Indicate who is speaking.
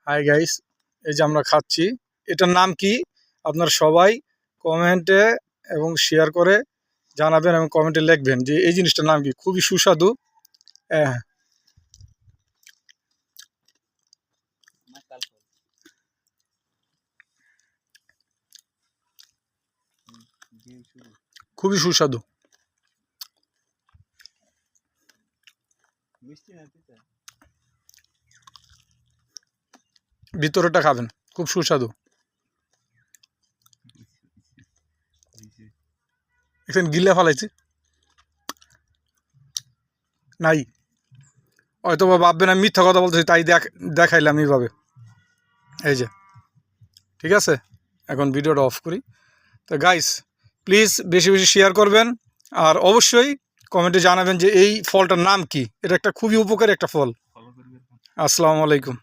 Speaker 1: Hi guys, এই যে আমরা খাচ্ছি, এটার নাম কি আপনারা সবাই কমেন্টে এবং শেয়ার করে জানাবেন এবং কমেন্টে লিখবেন যে এই জিনিসটার নাম কি। খুবই সুস্বাদু। হ্যাঁ, খুবই সুস্বাদু। ভিতরটা খাবেন, খুব সুস্বাদু। এখানে গিলে ফেলাইছি নাই, হয়তো বা ভাববেন আমি মিথ্যা কথা বলতেছি, তাই দেখাইলাম এইভাবে। এই যে ঠিক আছে, এখন ভিডিওটা অফ করি। তো গাইস, প্লিজ বেশি বেশি শেয়ার করবেন আর অবশ্যই কমেন্টে জানাবেন যে এই ফলটার নাম কি। এটা একটা খুবই উপকারী একটা ফল। আসসালামু আলাইকুম।